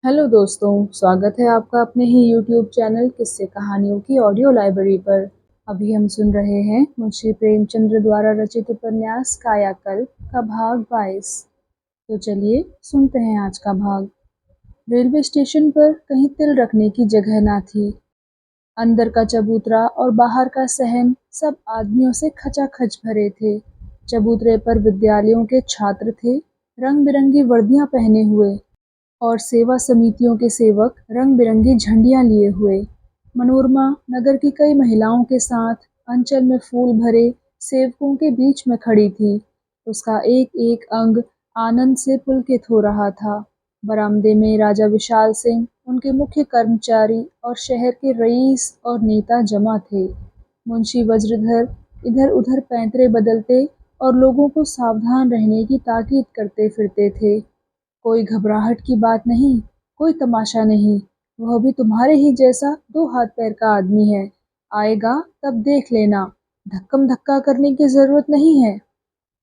Hello दोस्तों, स्वागत है आपका अपने ही यूट्यूब चैनल किस्से कहानियों की ऑडियो लाइब्रेरी पर। अभी हम सुन रहे हैं मुंशी प्रेमचंद्र द्वारा रचित उपन्यास कायाकल्प का भाग 22। तो चलिए सुनते हैं आज का भाग। रेलवे स्टेशन पर कहीं तिल रखने की जगह ना थी। अंदर का चबूतरा और बाहर का सहन सब आदमियों से खचाखच भरे थे। चबूतरे पर विद्यालयों के छात्र थे, रंग बिरंगी वर्दियां पहने हुए, और सेवा समितियों के सेवक रंग-बिरंगी झंडियां लिए हुए। मनोरमा नगर की कई महिलाओं के साथ अंचल में फूल भरे सेवकों के बीच में खड़ी थी। उसका एक-एक अंग आनंद से पुलकित हो रहा था। बरामदे में राजा विशाल सिंह, उनके मुख्य कर्मचारी और शहर के रईस और नेता जमा थे। मुंशी वज्रधर इधर-उधर पैंतरे बदलते और लोगों को सावधान रहने की ताकीद करते फिरते थे। कोई घबराहट की बात नहीं, कोई तमाशा नहीं, वह भी तुम्हारे ही जैसा 2 हाथ पैर का आदमी है। आएगा तब देख लेना, धक्कम-धक्का करने की ज़रूरत नहीं है।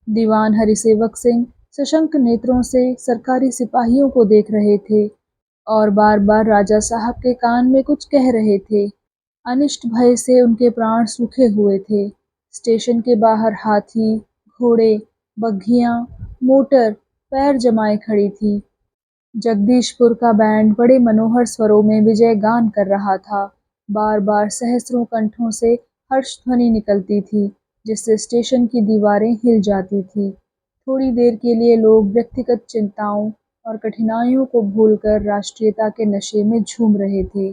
दीवान हरिसेवक सिंह सशंक नेत्रों से सरकारी सिपाहियों को देख रहे थे और बार-बार राजा साहब के कान में कुछ कह रहे थे। अनिष्ट भय से उनके प्राण सूखे हुए थे। स्टेशन के बाहर हाथी, घोड़े, बग्घियां, मोटर पैर जमाए खड़ी थी। जगदीशपुर का बैंड बड़े मनोहर स्वरों में विजय गान कर रहा था। बार-बार सहस्रों कंठों से हर्ष ध्वनि निकलती थी, जिससे स्टेशन की दीवारें हिल जाती थीं। थोड़ी देर के लिए लोग व्यक्तिगत चिंताओं और कठिनाइयों को भूलकर राष्ट्रीयता के नशे में झूम रहे थे।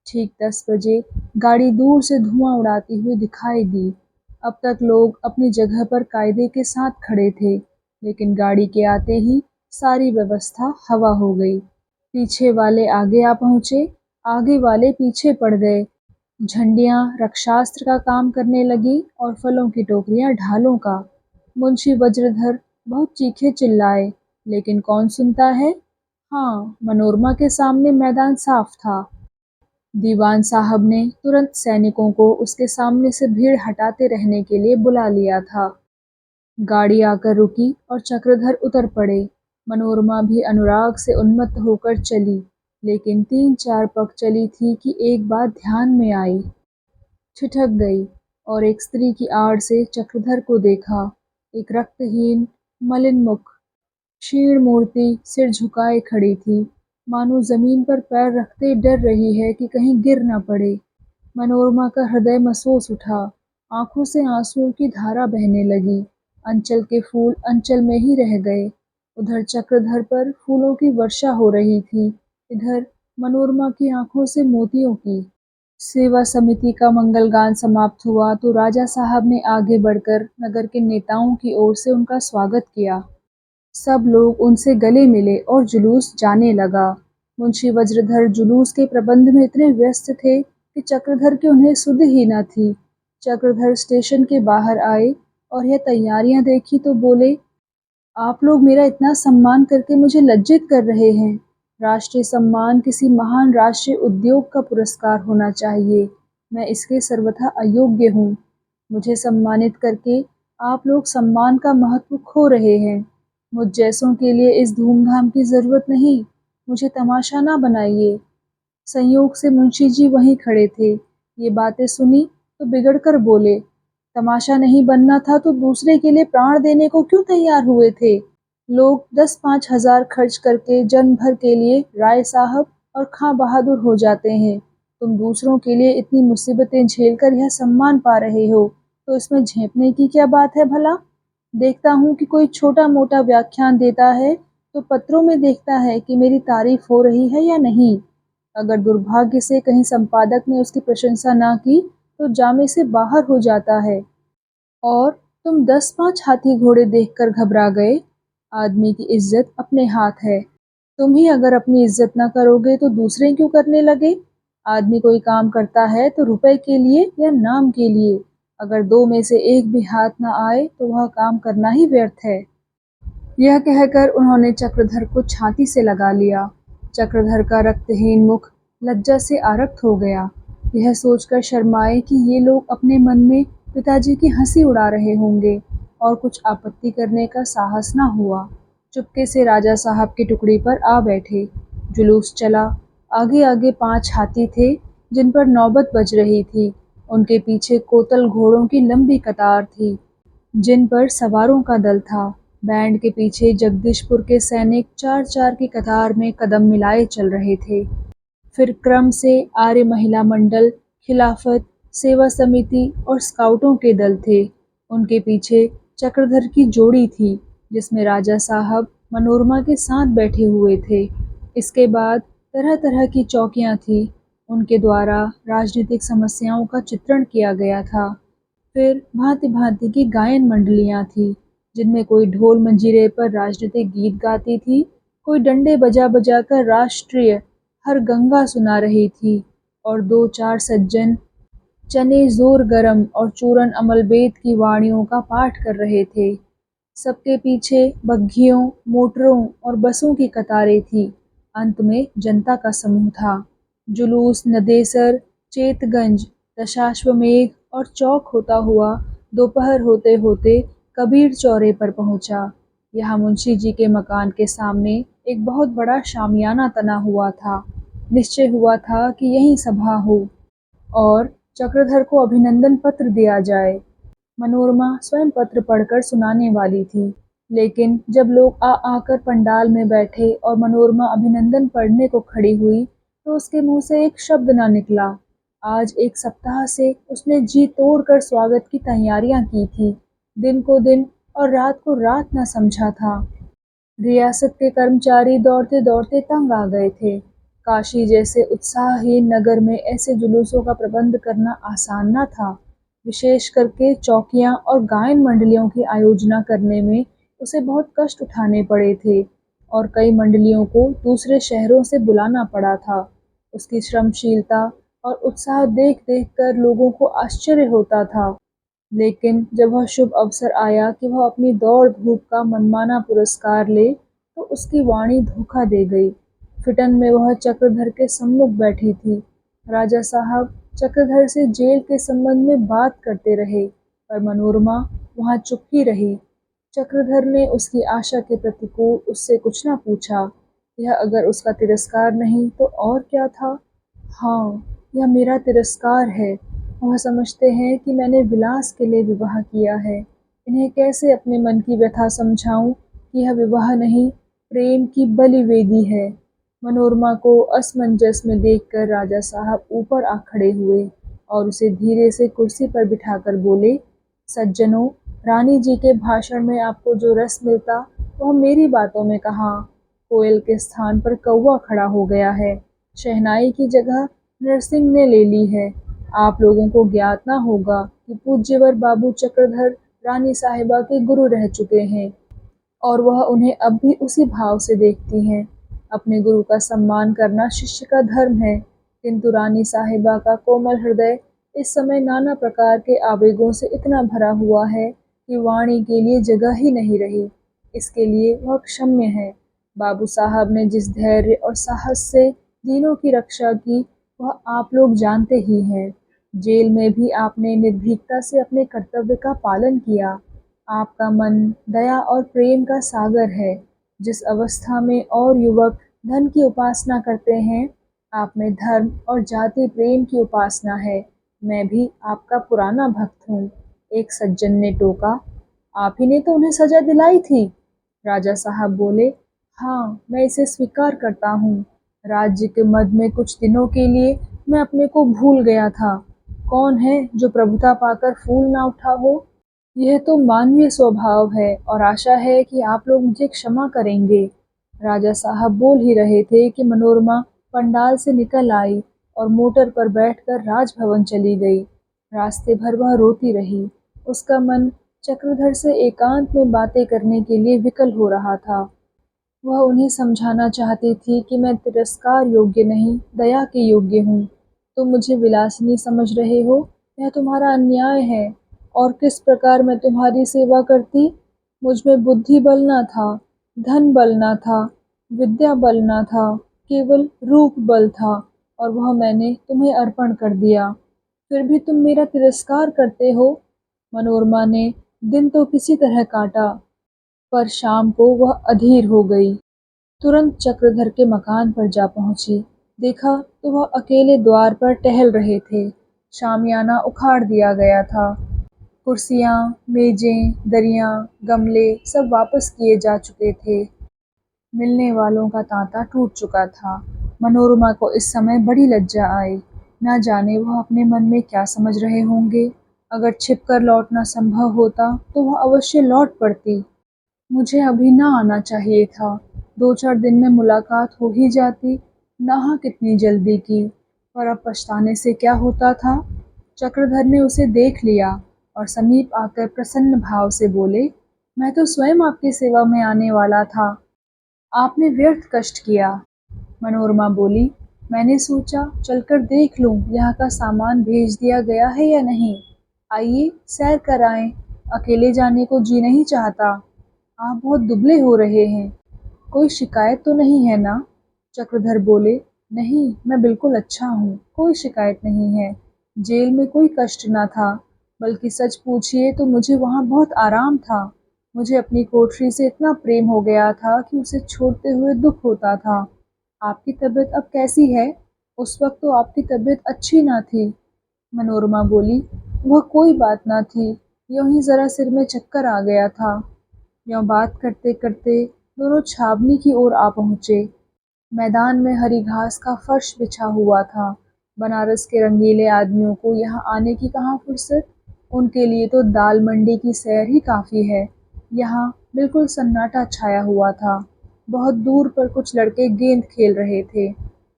ठीक 10 बजे गाड़ी दूर से धुआं उड़ाती हुई दिखाई दी। अब तक लोग अपनी जगह पर कायदे के साथ खड़े थे, लेकिन गाड़ी के आते ही सारी व्यवस्था हवा हो गई। पीछे वाले आगे आ पहुंचे, आगे वाले पीछे पड़ गए। झंडियां रक्षास्त्र का काम करने लगी और फलों की टोकरियां ढालों का। मुंशी वज्रधर बहुत चीखे चिल्लाए, लेकिन कौन सुनता है। हाँ, मनोरमा के सामने मैदान साफ था। दीवान साहब ने तुरंत सैनिकों को उसके सामने से भीड़ हटाते रहने के लिए बुला लिया था। गाड़ी आकर रुकी और चक्रधर उतर पड़े। मनोरमा भी अनुराग से उन्मत्त होकर चली, लेकिन 3-4 पग चली थी कि एक बात ध्यान में आई। ठिठक गई और एक स्त्री की आड़ से चक्रधर को देखा। एक रक्तहीन, मलिन मुख, क्षीण मूर्ति सिर झुकाए खड़ी थी, मानो जमीन पर पैर रखते डर रही है कि कहीं गिर न पड़े। मनोरमा का हृदय मसोस उठा, आंखों से आंसुओं की धारा बहने लगी। अंचल के फूल अंचल में ही रह गए। उधर चक्रधर पर फूलों की वर्षा हो रही थी, इधर मनोरमा की आंखों से मोतियों की। सेवा समिति का मंगलगान समाप्त हुआ तो राजा साहब ने आगे बढ़कर नगर के नेताओं की ओर से उनका स्वागत किया। सब लोग उनसे गले मिले और जुलूस जाने लगा। मुंशी वज्रधर जुलूस के प्रबंध में इतने व्यस्त थे कि चक्रधर की उन्हें सुध ही न थी। चक्रधर स्टेशन के बाहर आए और यह तैयारियां देखी तो बोले, आप लोग मेरा इतना सम्मान करके मुझे लज्जित कर रहे हैं। राष्ट्रीय सम्मान किसी महान राष्ट्रीय उद्योग का पुरस्कार होना चाहिए। मैं इसके सर्वथा अयोग्य हूँ। मुझे सम्मानित करके आप लोग सम्मान का महत्व खो रहे हैं। मुझ जैसों के लिए इस धूमधाम की जरूरत नहीं। मुझे तमाशा ना बनाइए। संयोग से मुंशी जी वहीं खड़े थे। ये बातें सुनी तो बिगड़ कर बोले, तमाशा नहीं बनना था तो दूसरे के लिए प्राण देने को क्यों तैयार हुए थे। लोग 10-5 हजार खर्च करके जन्म भर के लिए राय साहब और खां बहादुर हो जाते हैं। तुम दूसरों के लिए इतनी मुसीबतें झेलकर यह सम्मान पा रहे हो, तो इसमें झेपने की क्या बात है भला। देखता हूँ कि कोई छोटा मोटा व्याख्यान देता है तो पत्रों में देखता है कि मेरी तारीफ हो रही है या नहीं। अगर दुर्भाग्य से कहीं संपादक ने उसकी प्रशंसा ना की तो जामे से बाहर हो जाता है। और तुम 10-5 हाथी घोड़े देखकर घबरा गए। आदमी की इज्जत अपने हाथ है। तुम ही अगर अपनी इज्जत न करोगे तो दूसरे क्यों करने लगे। आदमी कोई काम करता है तो रुपए के लिए या नाम के लिए। अगर 2 में से एक भी हाथ न आए तो वह काम करना ही व्यर्थ है। यह कहकर उन्होंने चक्रधर को छाती से लगा लिया। चक्रधर का रक्तहीन मुख लज्जा से आरक्त हो गया। यह सोचकर शर्माए कि ये लोग अपने मन में पिताजी की हंसी उड़ा रहे होंगे और कुछ आपत्ति करने का साहस न हुआ। चुपके से राजा साहब की टुकड़ी पर आ बैठे। जुलूस चला। आगे आगे 5 हाथी थे जिन पर नौबत बज रही थी। उनके पीछे कोतल घोड़ों की लंबी कतार थी जिन पर सवारों का दल था। बैंड के पीछे जगदीशपुर के सैनिक 4-4 की कतार में कदम मिलाए चल रहे थे। फिर क्रम से आर्य महिला मंडल, खिलाफत, सेवा समिति और स्काउटों के दल थे। उनके पीछे चक्रधर की जोड़ी थी जिसमें राजा साहब मनोरमा के साथ बैठे हुए थे। इसके बाद तरह-तरह की चौकियां थी। उनके द्वारा राजनीतिक समस्याओं का चित्रण किया गया था। फिर भांति-भांति की गायन मंडलियाँ थीं, जिनमें कोई ढोल मंजीरे पर राजनीतिक गीत गाती थी, कोई डंडे बजा-बजा कर राष्ट्रीय हर गंगा सुना रही थी और 2-4 सज्जन चने ज़ोर गरम और चूरन अमलबेद की वाणियों का पाठ कर रहे थे। सबके पीछे बग्घियों, मोटरों और बसों की कतारें थीं। अंत में जनता का समूह था। जुलूस नदेसर, चेतगंज, दशाश्वमेध और चौक होता हुआ दोपहर होते-होते कबीर चौरे पर पहुंचा। यहाँ मुंशी जी के मकान के सामने एक बहुत बड़ा शामियाना तना हुआ था। निश्चय हुआ था कि यहीं सभा हो और चक्रधर को अभिनंदन पत्र दिया जाए। मनोरमा स्वयं पत्र पढ़कर सुनाने वाली थी, लेकिन जब लोग आ आकर पंडाल में बैठे और मनोरमा अभिनंदन पढ़ने को खड़ी हुई, तो उसके मुंह से एक शब्द न निकला। आज 1 सप्ताह से उसने जी तोड़कर स्वागत की तैयारियां की थी, दिन को दिन और रात को रात न समझा था। रियासत के कर्मचारी दौड़ते-दौड़ते तंग आ गए थे। काशी जैसे उत्साहहीन नगर में ऐसे जुलूसों का प्रबंध करना आसान न था। विशेष करके चौकियां और गायन मंडलियों की आयोजना करने में उसे बहुत कष्ट उठाने पड़े थे और कई मंडलियों को दूसरे शहरों से बुलाना पड़ा था। उसकी श्रमशीलता और उत्साह देख-देख कर लोगों को आश्चर्य होता था। लेकिन जब वह शुभ अवसर आया कि वह अपनी दौड़-धूप का मनमाना पुरस्कार ले, तो उसकी वाणी धोखा दे गई। फिटन में वह चक्रधर के सम्मुख बैठी थी। राजा साहब चक्रधर से जेल के संबंध में बात करते रहे, पर मनोरमा वहाँ चुप ही रही। चक्रधर ने उसकी आशा के प्रतिकूल उससे कुछ न पूछा। यह अगर उसका तिरस्कार नहीं तो और क्या था? हाँ, यह मेरा तिरस्कार है। वह समझते हैं कि मैंने विलास के लिए विवाह किया है। इन्हें कैसे अपने मन की व्यथा समझाऊं कि यह विवाह नहीं, प्रेम की बलि वेदी है। मनोरमा को असमंजस में देखकर राजा साहब ऊपर आ खड़े हुए और उसे धीरे से कुर्सी पर बिठाकर बोले, सज्जनों, रानी जी के भाषण में आपको जो रस मिलता वह मेरी बातों में कहाँ। कोयल के स्थान पर कौवा खड़ा हो गया है। शहनाई की जगह नरसिंह ने ले ली है। आप लोगों को ज्ञात न होगा कि पूज्यवर बाबू चक्रधर रानी साहिबा के गुरु रह चुके हैं और वह उन्हें अब भी उसी भाव से देखती हैं। अपने गुरु का सम्मान करना शिष्य का धर्म है, किंतु रानी साहिबा का कोमल हृदय इस समय नाना प्रकार के आवेगों से इतना भरा हुआ है कि वाणी के लिए जगह ही नहीं रही। इसके लिए वह क्षम्य है। बाबू साहब ने जिस धैर्य और साहस से दीनों की रक्षा की, वह आप लोग जानते ही हैं। जेल में भी आपने निर्भीकता से अपने कर्तव्य का पालन किया। आपका मन दया और प्रेम का सागर है। जिस अवस्था में और युवक धन की उपासना करते हैं, आप में धर्म और जाति प्रेम की उपासना है। मैं भी आपका पुराना भक्त हूँ। एक सज्जन ने टोका, आप ही ने तो उन्हें सजा दिलाई थी। राजा साहब बोले, हाँ, मैं इसे स्वीकार करता हूँ। राज्य के मद में कुछ दिनों के लिए मैं अपने को भूल गया था। कौन है जो प्रभुता पाकर फूल ना उठा हो? यह तो मानवीय स्वभाव है और आशा है कि आप लोग मुझे क्षमा करेंगे। राजा साहब बोल ही रहे थे कि मनोरमा पंडाल से निकल आई और मोटर पर बैठकर राजभवन चली गई। रास्ते भर वह रोती रही। उसका मन चक्रधर से एकांत में बातें करने के लिए विकल हो रहा था। वह उन्हें समझाना चाहती थी कि मैं तिरस्कार योग्य नहीं, दया के योग्य हूँ। तुम मुझे विलासिनी समझ रहे हो, यह तुम्हारा अन्याय है। और किस प्रकार मैं तुम्हारी सेवा करती? मुझ में बुद्धि बल न था, धन बल न था, विद्या बल न था, केवल रूप बल था और वह मैंने तुम्हें अर्पण कर दिया। फिर भी तुम मेरा तिरस्कार करते हो। मनोरमा ने दिन तो किसी तरह काटा, पर शाम को वह अधीर हो गई। तुरंत चक्रधर के मकान पर जा पहुंची। देखा तो वह अकेले द्वार पर टहल रहे थे। शामियाना उखाड़ दिया गया था। कुर्सियाँ, मेजें, दरियाँ, गमले सब वापस किए जा चुके थे। मिलने वालों का तांता टूट चुका था। मनोरमा को इस समय बड़ी लज्जा आई। न जाने वह अपने मन में क्या समझ रहे होंगे। अगर छिपकर लौटना संभव होता तो वह अवश्य लौट पड़ती। मुझे अभी न आना चाहिए था। 2-4 दिन में मुलाकात हो ही जाती। नाहक कितनी जल्दी की। पर अब पछताने से क्या होता था। चक्रधर ने उसे देख लिया और समीप आकर प्रसन्न भाव से बोले, मैं तो स्वयं आपकी सेवा में आने वाला था। आपने व्यर्थ कष्ट किया। मनोरमा बोली, मैंने सोचा चलकर देख लूं यहाँ का सामान भेज दिया गया है या नहीं। आइए सैर कर आएं। अकेले जाने को जी नहीं चाहता। आप बहुत दुबले हो रहे हैं। कोई शिकायत तो नहीं है ना? चक्रधर बोले, नहीं, मैं बिल्कुल अच्छा हूँ, कोई शिकायत नहीं है। जेल में कोई कष्ट न था, बल्कि सच पूछिए तो मुझे वहाँ बहुत आराम था। मुझे अपनी कोठरी से इतना प्रेम हो गया था कि उसे छोड़ते हुए दुख होता था। आपकी तबीयत अब कैसी है? उस वक्त तो आपकी तबीयत अच्छी ना थी। मनोरमा बोली, वह कोई बात ना थी, यूं ही जरा सिर में चक्कर आ गया था। यूं बात करते करते दोनों छावनी की ओर आ पहुँचे। मैदान में हरी घास का फर्श बिछा हुआ था। बनारस के रंगीले आदमियों को यहाँ आने की कहाँ फुर्सत। उनके लिए तो दाल मंडी की सैर ही काफ़ी है। यहाँ बिल्कुल सन्नाटा छाया हुआ था। बहुत दूर पर कुछ लड़के गेंद खेल रहे थे।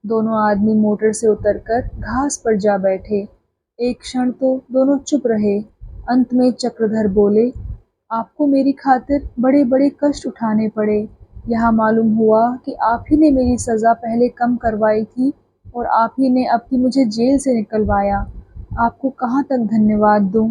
दोनों आदमी मोटर से उतरकर घास पर जा बैठे। एक क्षण तो दोनों चुप रहे। अंत में चक्रधर बोले, आपको मेरी खातिर बड़े बड़े कष्ट उठाने पड़े। यहाँ मालूम हुआ कि आप ही ने मेरी सज़ा पहले कम करवाई थी और आप ही ने अब की मुझे जेल से निकलवाया। आपको कहाँ तक धन्यवाद दूँ?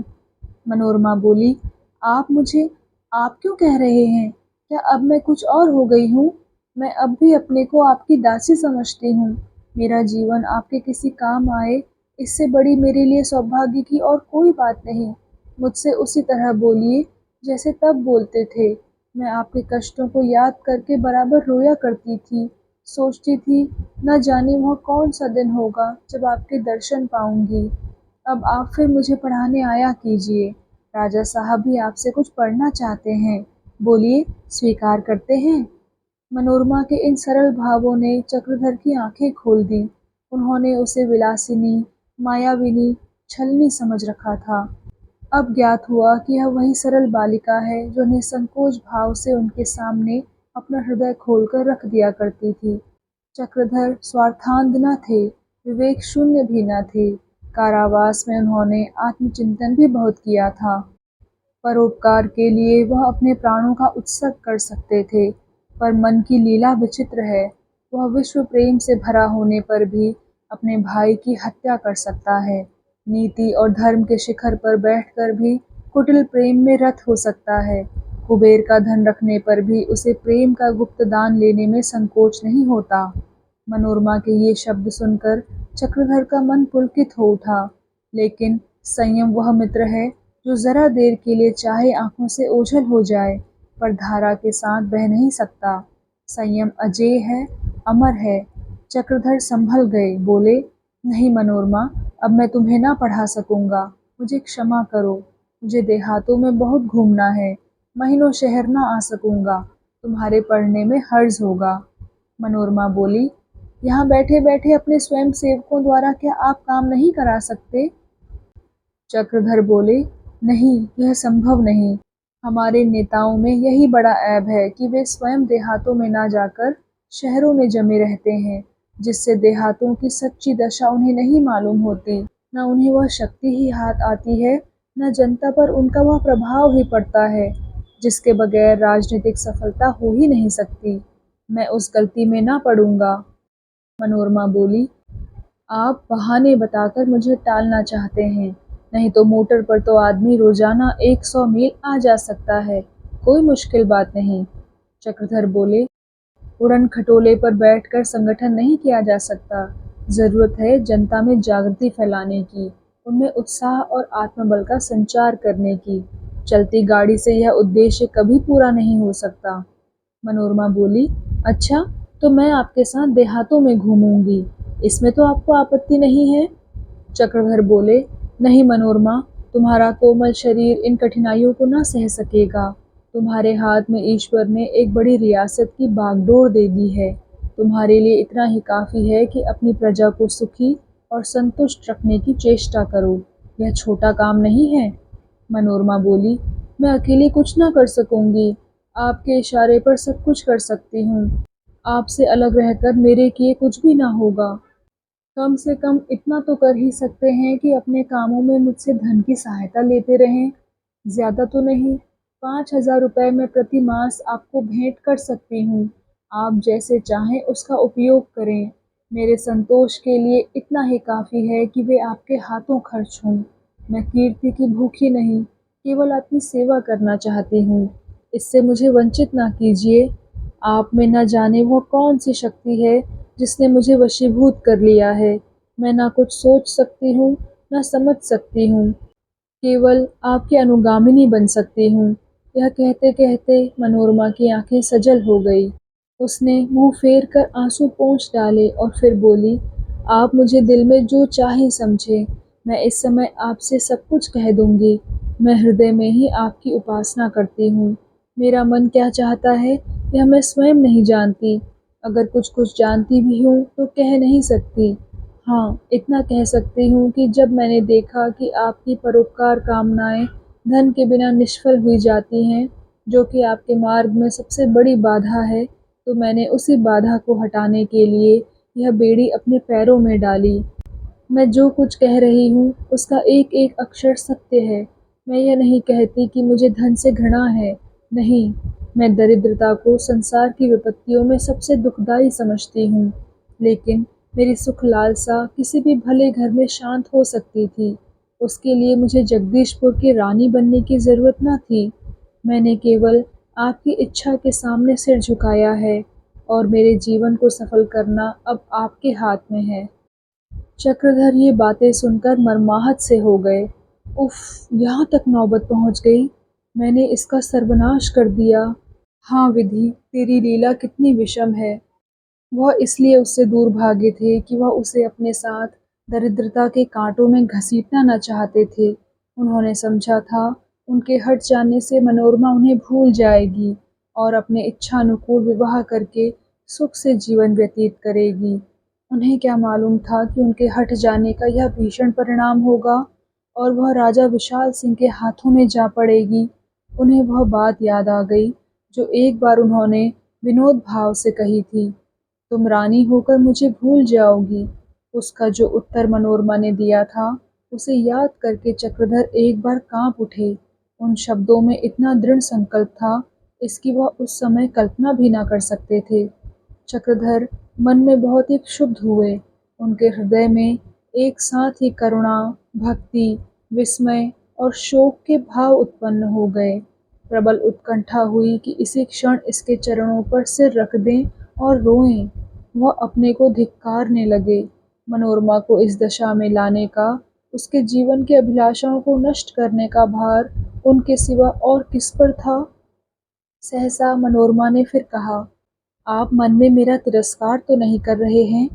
मनोरमा बोली, आप मुझे आप क्यों कह रहे हैं? क्या अब मैं कुछ और हो गई हूँ? मैं अब भी अपने को आपकी दासी समझती हूँ। मेरा जीवन आपके किसी काम आए, इससे बड़ी मेरे लिए सौभाग्य की और कोई बात नहीं। मुझसे उसी तरह बोलिए जैसे तब बोलते थे। मैं आपके कष्टों को याद करके बराबर रोया करती थी। सोचती थी, न जाने वह कौन सा दिन होगा जब आपके दर्शन पाऊंगी। अब आप फिर मुझे पढ़ाने आया कीजिए। राजा साहब भी आपसे कुछ पढ़ना चाहते हैं। बोलिए, स्वीकार करते हैं? मनोरमा के इन सरल भावों ने चक्रधर की आंखें खोल दी। उन्होंने उसे विलासिनी, मायाविनी, छलनी समझ रखा था। अब ज्ञात हुआ कि यह वही सरल बालिका है जो निसंकोच भाव से उनके सामने अपना हृदय खोलकर रख दिया करती थी। चक्रधर स्वार्थांध न थे, विवेक शून्य भी न थे। कारावास में उन्होंने आत्मचिंतन भी बहुत किया था। परोपकार के लिए वह अपने प्राणों का उत्सर्ग कर सकते थे, पर मन की लीला विचित्र है। वह विश्व प्रेम से भरा होने पर भी अपने भाई की हत्या कर सकता है। नीति और धर्म के शिखर पर बैठकर भी कुटिल प्रेम में रत हो सकता है। कुबेर का धन रखने पर भी उसे प्रेम का गुप्त दान लेने में संकोच नहीं होता। मनोरमा के ये शब्द सुनकर चक्रधर का मन पुलकित हो उठा। लेकिन संयम वह मित्र है जो जरा देर के लिए चाहे आंखों से ओझल हो जाए, पर धारा के साथ बह नहीं सकता। संयम अजेय है, अमर है। चक्रधर संभल गए, बोले, नहीं मनोरमा, अब मैं तुम्हें ना पढ़ा सकूंगा। मुझे क्षमा करो। मुझे देहातों में बहुत घूमना है। महीनों शहर ना आ सकूंगा। तुम्हारे पढ़ने में हर्ज होगा। मनोरमा बोली, यहाँ बैठे बैठे अपने स्वयं सेवकों द्वारा क्या आप काम नहीं करा सकते? चक्रधर बोले, नहीं, यह संभव नहीं। हमारे नेताओं में यही बड़ा ऐब है कि वे स्वयं देहातों में ना जाकर शहरों में जमे रहते हैं, जिससे देहातों की सच्ची दशा उन्हें नहीं मालूम होती। न उन्हें वह शक्ति ही हाथ आती है, न जनता पर उनका वह प्रभाव ही पड़ता है, जिसके बगैर राजनीतिक सफलता हो ही नहीं सकती। मैं उस गलती में ना पड़ूंगा। मनोरमा बोली, आप बहाने बताकर मुझे टालना चाहते हैं। नहीं तो मोटर पर तो आदमी रोजाना 100 मील आ जा सकता है। कोई मुश्किल बात नहीं। चक्रधर बोले, उड़न खटोले पर बैठकर संगठन नहीं किया जा सकता। जरूरत है जनता में जागृति फैलाने की, उनमें उत्साह और आत्मबल का संचार करने की। चलती गाड़ी से यह उद्देश्य कभी पूरा नहीं हो सकता। मनोरमा बोली, अच्छा, तो मैं आपके साथ देहातों में घूमूंगी। इसमें तो आपको आपत्ति नहीं है? चक्रधर बोले, नहीं मनोरमा, तुम्हारा कोमल शरीर इन कठिनाइयों को न सह सकेगा। तुम्हारे हाथ में ईश्वर ने एक बड़ी रियासत की बागडोर दे दी है। तुम्हारे लिए इतना ही काफ़ी है कि अपनी प्रजा को सुखी और संतुष्ट रखने की चेष्टा करो। यह छोटा काम नहीं है। मनोरमा बोली, मैं अकेली कुछ ना कर सकूंगी। आपके इशारे पर सब कुछ कर सकती हूँ। आपसे अलग रहकर मेरे किए कुछ भी ना होगा। कम से कम इतना तो कर ही सकते हैं कि अपने कामों में मुझसे धन की सहायता लेते रहें। ज़्यादा तो नहीं, 5,000 रुपये मैं प्रति मास आपको भेंट कर सकती हूँ। आप जैसे चाहें उसका उपयोग करें। मेरे संतोष के लिए इतना ही काफ़ी है कि वे आपके हाथों खर्च हों। मैं कीर्ति की भूखी नहीं, केवल आपकी सेवा करना चाहती हूँ। इससे मुझे वंचित ना कीजिए। आप में न जाने वो कौन सी शक्ति है जिसने मुझे वशीभूत कर लिया है। मैं ना कुछ सोच सकती हूँ, ना समझ सकती हूँ, केवल आपकी अनुगामिनी बन सकती हूँ। यह कहते-कहते मनोरमा की आंखें सजल हो गई। उसने मुँह फेर कर आंसू पोंछ डाले और फिर बोली, आप मुझे दिल में जो चाहे समझे। मैं इस समय आपसे सब कुछ कह दूँगी। मैं हृदय में ही आपकी उपासना करती हूँ। मेरा मन क्या चाहता है, यह मैं स्वयं नहीं जानती। अगर कुछ-कुछ जानती भी हूँ तो कह नहीं सकती। हाँ, इतना कह सकती हूँ कि जब मैंने देखा कि आपकी परोपकार कामनाएँ धन के बिना निष्फल हुई जाती हैं, जो कि आपके मार्ग में सबसे बड़ी बाधा है, तो मैंने उसी बाधा को हटाने के लिए यह बेड़ी अपने पैरों में डाली। मैं जो कुछ कह रही हूँ, उसका एक-एक अक्षर सत्य है। मैं यह नहीं कहती कि मुझे धन से घृणा है। नहीं, मैं दरिद्रता को संसार की विपत्तियों में सबसे दुखदाई समझती हूँ। लेकिन मेरी सुख लालसा किसी भी भले घर में शांत हो सकती थी। उसके लिए मुझे जगदीशपुर की रानी बनने की ज़रूरत न थी। मैंने केवल आपकी इच्छा के सामने सिर झुकाया है और मेरे जीवन को सफल करना अब आपके हाथ में है। चक्रधर ये बातें सुनकर मर्माहत से हो गए। उफ़! यहाँ तक नौबत पहुँच गई। मैंने इसका सर्वनाश कर दिया। हाँ विधि, तेरी लीला कितनी विषम है। वह इसलिए उससे दूर भागे थे कि वह उसे अपने साथ दरिद्रता के कांटों में घसीटना न चाहते थे। उन्होंने समझा था, उनके हट जाने से मनोरमा उन्हें भूल जाएगी और अपने इच्छानुकूल विवाह करके सुख से जीवन व्यतीत करेगी। उन्हें क्या मालूम था कि उनके हट जाने का यह भीषण परिणाम होगा और वह राजा विशाल सिंह के हाथों में जा पड़ेगी। उन्हें वह बात याद आ गई, जो एक बार उन्होंने विनोद भाव से कही थी, तुम रानी होकर मुझे भूल जाओगी। उसका जो उत्तर मनोरमा ने दिया था, उसे याद करके चक्रधर एक बार कांप उठे। उन शब्दों में इतना दृढ़ संकल्प था, इसकी वह उस समय कल्पना भी ना कर सकते थे। चक्रधर मन में बहुत ही क्षुब्ध हुए। उनके हृदय में एक साथ ही करुणा, भक्ति, विस्मय और शोक के भाव उत्पन्न हो गए। प्रबल उत्कंठा हुई कि इसी क्षण इसके चरणों पर सिर रख दें और रोएं। वह अपने को धिक्कारने लगे। मनोरमा को इस दशा में लाने का, उसके जीवन की अभिलाषाओं को नष्ट करने का भार उनके सिवा और किस पर था? सहसा मनोरमा ने फिर कहा, आप मन में मेरा तिरस्कार तो नहीं कर रहे हैं?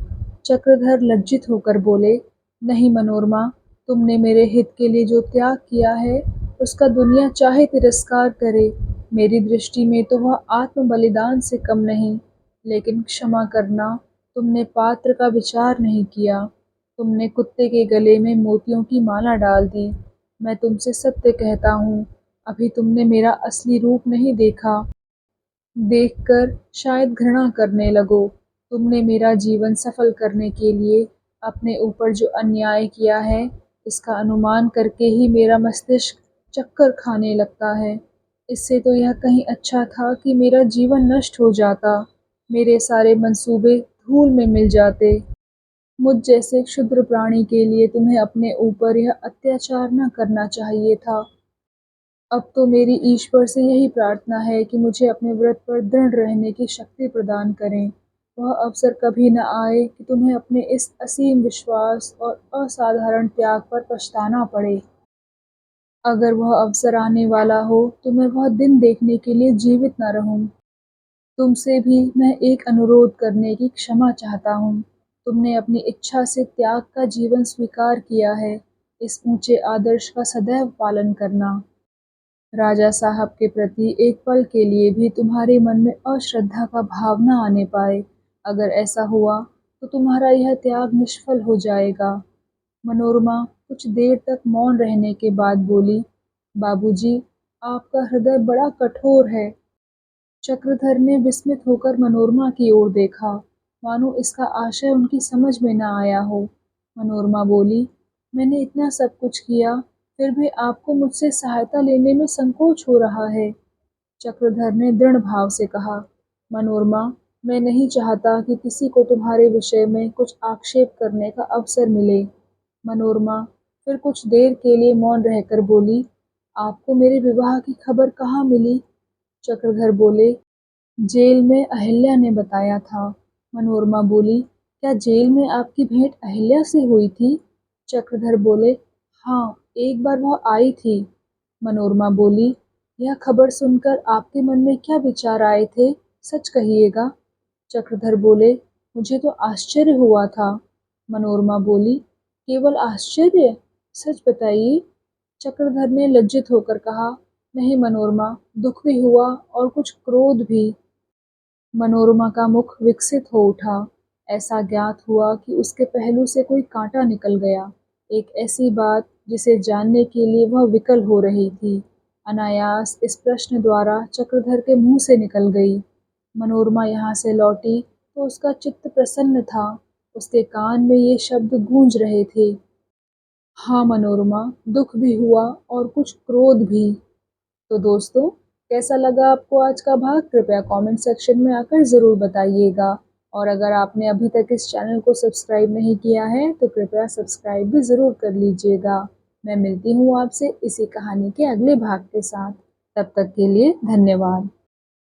चक्रधर लज्जित होकर बोले, नहीं मनोरमा, तुमने मेरे हित के लिए जो त्याग किया है, उसका दुनिया चाहे तिरस्कार करे, मेरी दृष्टि में तो वह आत्म बलिदान से कम नहीं। लेकिन क्षमा करना, तुमने पात्र का विचार नहीं किया। तुमने कुत्ते के गले में मोतियों की माला डाल दी। मैं तुमसे सत्य कहता हूँ, अभी तुमने मेरा असली रूप नहीं देखा। देखकर शायद घृणा करने लगो। तुमने मेरा जीवन सफल करने के लिए अपने ऊपर जो अन्याय किया है, इसका अनुमान करके ही मेरा मस्तिष्क चक्कर खाने लगता है। इससे तो यह कहीं अच्छा था कि मेरा जीवन नष्ट हो जाता, मेरे सारे मंसूबे धूल में मिल जाते। मुझ जैसे क्षुद्र प्राणी के लिए तुम्हें अपने ऊपर यह अत्याचार न करना चाहिए था। अब तो मेरी ईश्वर से यही प्रार्थना है कि मुझे अपने व्रत पर दृढ़ रहने की शक्ति प्रदान करें। वह अवसर कभी न आए कि तुम्हें अपने इस असीम विश्वास और असाधारण त्याग पर पछताना पड़े। अगर वह अवसर आने वाला हो तो मैं वह दिन देखने के लिए जीवित न रहूं। तुमसे भी मैं एक अनुरोध करने की क्षमा चाहता हूँ। तुमने अपनी इच्छा से त्याग का जीवन स्वीकार किया है। इस ऊंचे आदर्श का सदैव पालन करना। राजा साहब के प्रति एक पल के लिए भी तुम्हारे मन में अश्रद्धा का भाव न आने पाए। अगर ऐसा हुआ तो तुम्हारा यह त्याग निष्फल हो जाएगा। मनोरमा कुछ देर तक मौन रहने के बाद बोली, बाबूजी, आपका हृदय बड़ा कठोर है। चक्रधर ने विस्मित होकर मनोरमा की ओर देखा, मानो इसका आशय उनकी समझ में न आया हो। मनोरमा बोली, मैंने इतना सब कुछ किया, फिर भी आपको मुझसे सहायता लेने में संकोच हो रहा है। चक्रधर ने दृढ़ भाव से कहा, मनोरमा, मैं नहीं चाहता कि किसी को तुम्हारे विषय में कुछ आक्षेप करने का अवसर मिले। मनोरमा फिर कुछ देर के लिए मौन रहकर बोली, आपको मेरे विवाह की खबर कहाँ मिली? चक्रधर बोले, जेल में अहिल्या ने बताया था। मनोरमा बोली, क्या जेल में आपकी भेंट अहिल्या से हुई थी? चक्रधर बोले, हाँ, एक बार वह आई थी। मनोरमा बोली, यह खबर सुनकर आपके मन में क्या विचार आए थे? सच कहिएगा। चक्रधर बोले, मुझे तो आश्चर्य हुआ था। मनोरमा बोली, केवल आश्चर्य? सच बताइए। चक्रधर ने लज्जित होकर कहा, नहीं मनोरमा, दुख भी हुआ और कुछ क्रोध भी। मनोरमा का मुख विकसित हो उठा। ऐसा ज्ञात हुआ कि उसके पहलू से कोई कांटा निकल गया। एक ऐसी बात जिसे जानने के लिए वह विकल हो रही थी, अनायास इस प्रश्न द्वारा चक्रधर के मुंह से निकल गई। मनोरमा यहाँ से लौटी तो उसका चित्त प्रसन्न था। उसके कान में ये शब्द गूंज रहे थे, हाँ मनोरमा, दुख भी हुआ और कुछ क्रोध भी। तो दोस्तों, कैसा लगा आपको आज का भाग? कृपया कमेंट सेक्शन में आकर ज़रूर बताइएगा। और अगर आपने अभी तक इस चैनल को सब्सक्राइब नहीं किया है तो कृपया सब्सक्राइब भी ज़रूर कर लीजिएगा। मैं मिलती हूँ आपसे इसी कहानी के अगले भाग के साथ। तब तक के लिए धन्यवाद।